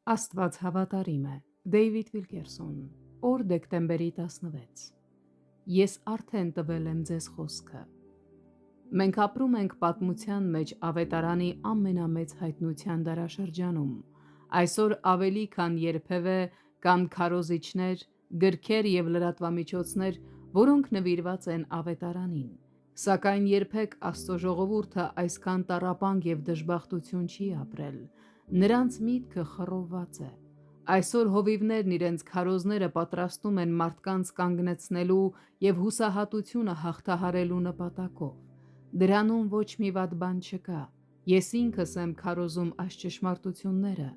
Աստված հավատարիմ է։ Դեյվիդ Վիլկերսոն, օր դեկտեմբերի 16։ Ես արդեն տվել եմ ձեզ խոսքը։ Մենք ապրում ենք պատմության մեջ ավետարանի ամենամեծ հայտնության դարաշրջանում։ Այսօր ավելի քան երբևէ կան քարոզիչներ, գրքեր և լրատվամիջոցներ, որոնք նվիրված են ավետարանին։ Սակայն երբեք Աստծո ժողովուրդը այսքան տառապանք և դժբախտություն չի ապրել։ Նրանց միտքը խռովված է։ Այսօր հովիվներն իրենց քարոզները պատրաստում են մարդկանց կանգնեցնելու և հուսահատությունը հաղթահարելու նպատակով։ Դրանում ոչ մի վատ բան չկա։ Ես ինքս եմ քարոզում այս ճշմարտությունները։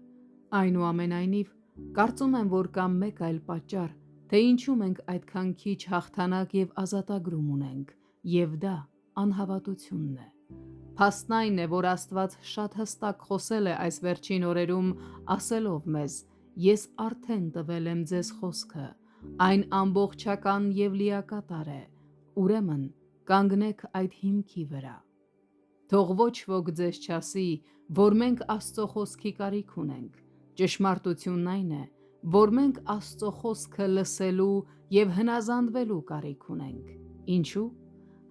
Այնուամենայնիվ, կարծում եմ, որ կա մեկ այլ պատճառ, թե ինչու մենք այդքան քիչ հաղթանակ և ազատագրում ունենք, և դա անհավատությունն է։ Փաստն այն է, որ Աստված շատ հստակ խոսել է այս վերջին օրերում, ասելով մեզ. «Ես արդեն տվել եմ ձեզ խոսքը, այն ամբողջական և լիակատար է, ուրեմն կանգնեք այդ հիմքի վրա»։ Թող ոչ ոք ձեզ չասի, որ մենք Աստծո խոսքի կարիք ունենք։ Ճշմարտությունն այն է, որ մենք Աստծո խոսքը լսելու և հնազանդվելու կարիք ունենք։ Ինչու՞։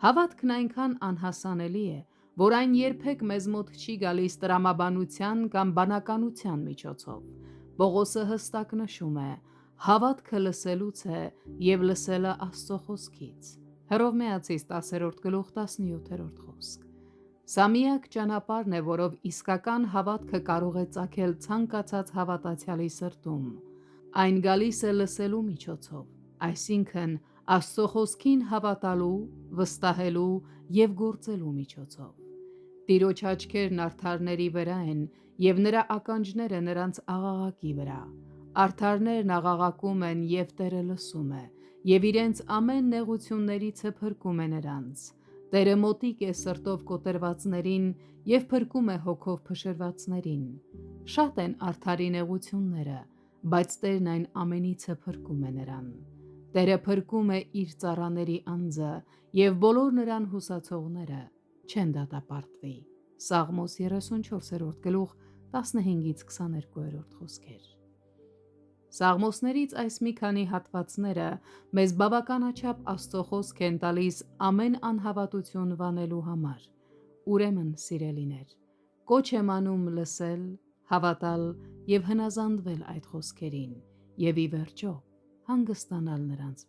Հավատքն այնքան անհասանելի է, որ այն երբեք մեզ մոտ չի գալիս տրամաբանության կամ բանականության միջոցով։ Պողոսը հստակ նշում է. «Հավատքը լսելուց է, և լսելը Աստծո խոսքից»։ Հռովմայացիս 10:17 խոսք։ Սա միակ ճանապարհն է, որով իսկական հավատքը կարող է ծագել ցանկացած հավատացյալի սրտում։ Այն գալիս է լսելու միջոցով, այսինքն Աստծո խոսքին հավատալու, վստահելու և գործելու միջոցով։ Տիրոջ աչքերն արդարների վրա են, և նրա ականջները նրանց աղաղակի վրա։ Արդարներն աղաղակում են, և Տերը լսում է, և իրենց ամեն նեղություններից փրկում է նրանց։ Տերը մոտիկ է սրտով կոտրվածներին և փրկում է հոգով փշրվածներին։ Շատ են արդարի նեղությունները, բայց Տերն այն ամենից փրկում է նրան։ Տերը փրկում է իր ծառաների անձը, և բոլոր նրան հուսացողները չեն դատապարտվի։ Սաղմոս 34:15-22 խոսքեր։ Սաղմոսներից այս մի քանի հատվածները մեզ բավականաչափ Աստծո խոսք են տալիս ամեն անհավատություն վանելու համար։ Ուրեմն, սիրելիներ, կոչ եմ անում լսել, հավատալ և հնազանդվել այդ խոսքերին և ի վերջո հանգստանալ նրանց